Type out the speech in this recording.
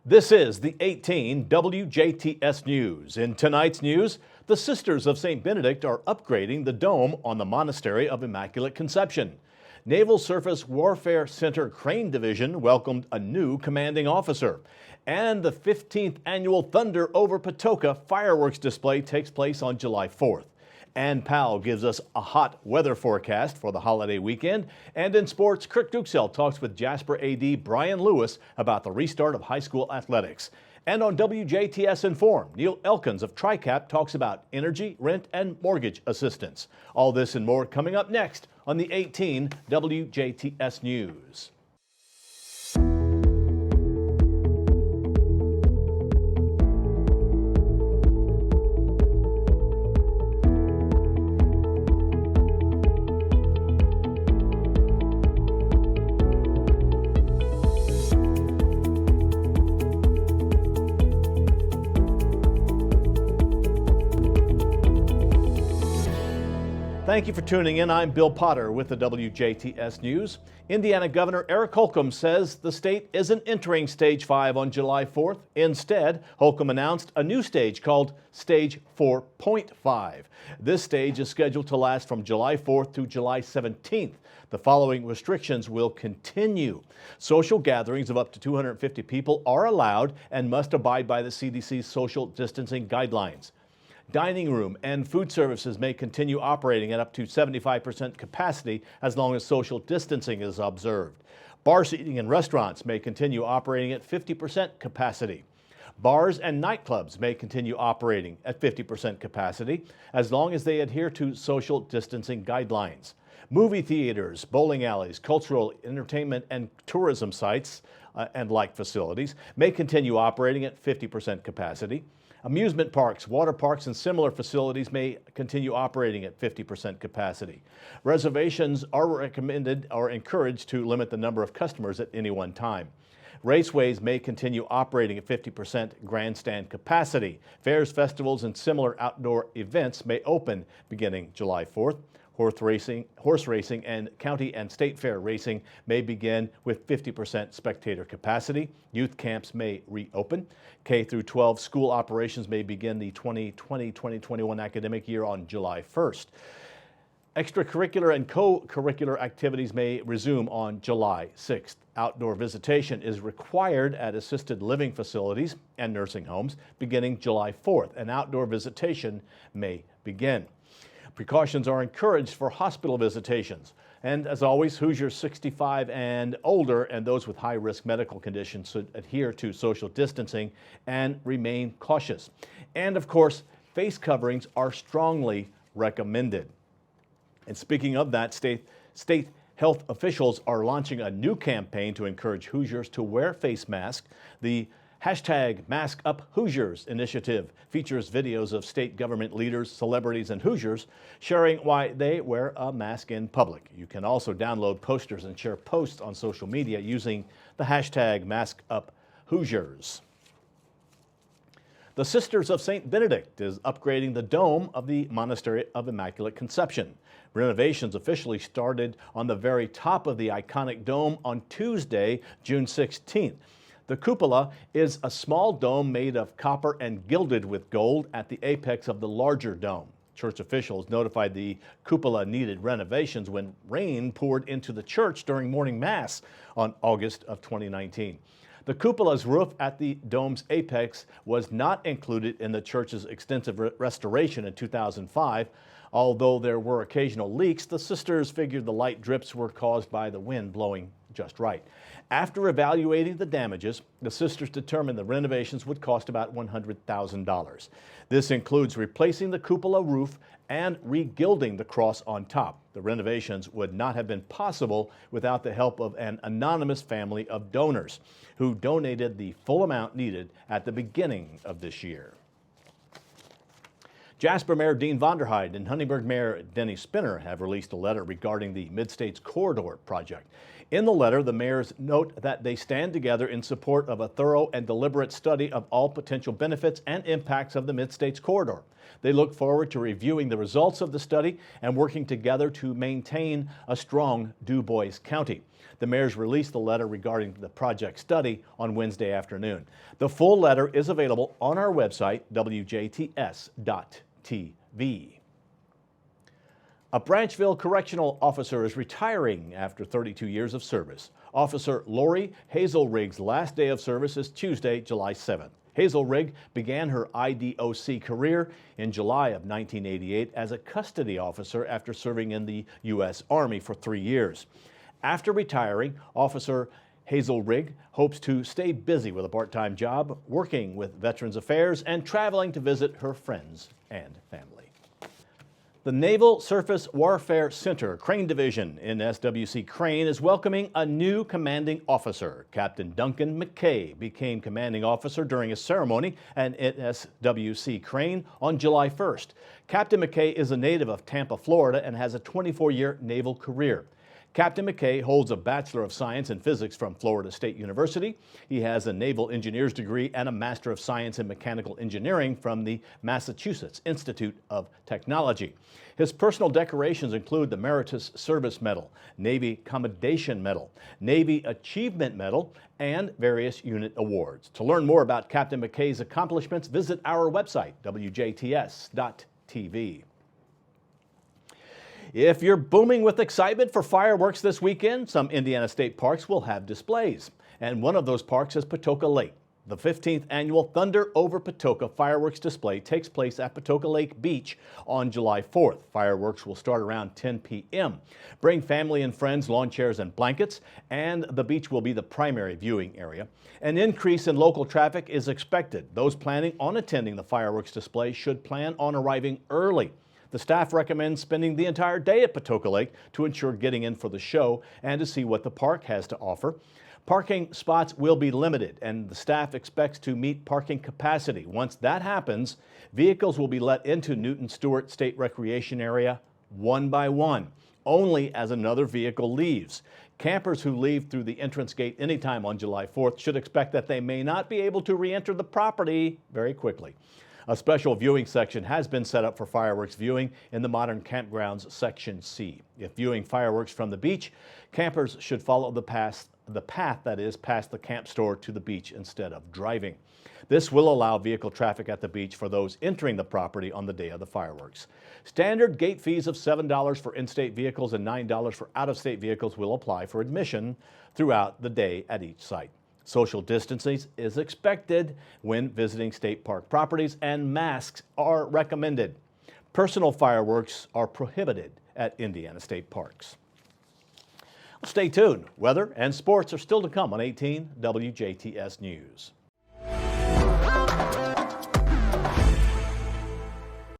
This is the 18 WJTS News. In tonight's news, the Sisters of St. Benedict are upgrading the dome on the Monastery of Immaculate Conception. Naval Surface Warfare Center Crane Division welcomed a new commanding officer. And the 15th annual Thunder over Patoka fireworks display takes place on July 4th. And Powell gives us a hot weather forecast for the holiday weekend. And in sports, Kirk Duxell talks with Jasper AD Brian Lewis about the restart of high school athletics. And on WJTS Inform, Neil Elkins of TRICAP talks about energy, rent, and mortgage assistance. All this and more coming up next on the 18 WJTS News. Thank you for tuning in. I'm Bill Potter with the WJTS News. Indiana Governor Eric Holcomb says the state isn't entering Stage 5 on July 4th. Instead, Holcomb announced a new stage called Stage 4.5. This stage is scheduled to last from July 4th to July 17th. The following restrictions will continue. Social gatherings of up to 250 people are allowed and must abide by the CDC's social distancing guidelines. Dining room and food services may continue operating at up to 75% capacity as long as social distancing is observed. Bar seating in restaurants may continue operating at 50% capacity. Bars and nightclubs may continue operating at 50% capacity as long as they adhere to social distancing guidelines. Movie theaters, bowling alleys, cultural, entertainment, and tourism sites and like facilities may continue operating at 50% capacity. Amusement parks, water parks, and similar facilities may continue operating at 50% capacity. Reservations are recommended or encouraged to limit the number of customers at any one time. Raceways may continue operating at 50% grandstand capacity. Fairs, festivals, and similar outdoor events may open beginning July 4th. Horse racing, and county and state fair racing may begin with 50% spectator capacity. Youth camps may reopen. K through 12 school operations may begin the 2020-2021 academic year on July 1st. Extracurricular and co-curricular activities may resume on July 6th. Outdoor visitation is required at assisted living facilities and nursing homes beginning July 4th, and outdoor visitation may begin. Precautions are encouraged for hospital visitations. And as always, Hoosiers 65 and older and those with high-risk medical conditions should adhere to social distancing and remain cautious. And of course, face coverings are strongly recommended. And speaking of that, state health officials are launching a new campaign to encourage Hoosiers to wear face masks. The Hashtag Mask Up Hoosiers initiative features videos of state government leaders, celebrities, and Hoosiers sharing why they wear a mask in public. You can also download posters and share posts on social media using the hashtag Mask Up Hoosiers. The Sisters of St. Benedict is upgrading the dome of the Monastery of Immaculate Conception. Renovations officially started on the very top of the iconic dome on Tuesday, June 16th. The cupola is a small dome made of copper and gilded with gold at the apex of the larger dome. Church officials notified the cupola needed renovations when rain poured into the church during morning mass on August of 2019. The cupola's roof at the dome's apex was not included in the church's extensive restoration in 2005. Although there were occasional leaks, the sisters figured the light drips were caused by the wind blowing just right. After evaluating the damages, the sisters determined the renovations would cost about $100,000. This includes replacing the cupola roof and regilding the cross on top. The renovations would not have been possible without the help of an anonymous family of donors who donated the full amount needed at the beginning of this year. Jasper Mayor Dean Vonderheide and Huntingburg Mayor Denny Spinner have released a letter regarding the Mid-States Corridor project. In the letter, the mayors note that they stand together in support of a thorough and deliberate study of all potential benefits and impacts of the Mid-States Corridor. They look forward to reviewing the results of the study and working together to maintain a strong Du Bois County. The mayors released the letter regarding the project study on Wednesday afternoon. The full letter is available on our website, WJTS.tv. A Branchville correctional officer is retiring after 32 years of service. Officer Lori Hazelrig's last day of service is Tuesday, July 7th. Hazelrig began her IDOC career in July of 1988 as a custody officer after serving in the U.S. Army for 3 years. After retiring, Officer Hazelrig hopes to stay busy with a part-time job, working with Veterans Affairs, and traveling to visit her friends and family. The Naval Surface Warfare Center Crane Division in SWC Crane is welcoming a new commanding officer. Captain Duncan McKay became commanding officer during a ceremony at SWC Crane on July 1st. Captain McKay is a native of Tampa, Florida, and has a 24-year naval career. Captain McKay holds a Bachelor of Science in Physics from Florida State University. He has a Naval Engineer's degree and a Master of Science in Mechanical Engineering from the Massachusetts Institute of Technology. His personal decorations include the Meritorious Service Medal, Navy Commendation Medal, Navy Achievement Medal, and various unit awards. To learn more about Captain McKay's accomplishments, visit our website, WJTS.tv. If you're booming with excitement for fireworks this weekend, some Indiana state parks will have displays. And one of those parks is Patoka Lake. The 15th annual Thunder Over Patoka fireworks display takes place at Patoka Lake Beach on July 4th. Fireworks will start around 10 p.m. Bring family and friends, lawn chairs, and blankets, and the beach will be the primary viewing area. An increase in local traffic is expected. Those planning on attending the fireworks display should plan on arriving early. The staff recommends spending the entire day at Patoka Lake to ensure getting in for the show and to see what the park has to offer. Parking spots will be limited, and the staff expects to meet parking capacity. Once that happens, vehicles will be let into Newton Stewart State Recreation Area one by one, only as another vehicle leaves. Campers who leave through the entrance gate anytime on July 4th should expect that they may not be able to re-enter the property very quickly. A special viewing section has been set up for fireworks viewing in the Modern Campgrounds Section C. If viewing fireworks from the beach, campers should follow the path that is past the camp store to the beach instead of driving. This will allow vehicle traffic at the beach for those entering the property on the day of the fireworks. Standard gate fees of $7 for in-state vehicles and $9 for out-of-state vehicles will apply for admission throughout the day at each site. Social distancing is expected when visiting state park properties, and masks are recommended. Personal fireworks are prohibited at Indiana state parks. Stay tuned. Weather and sports are still to come on 18 WJTS News.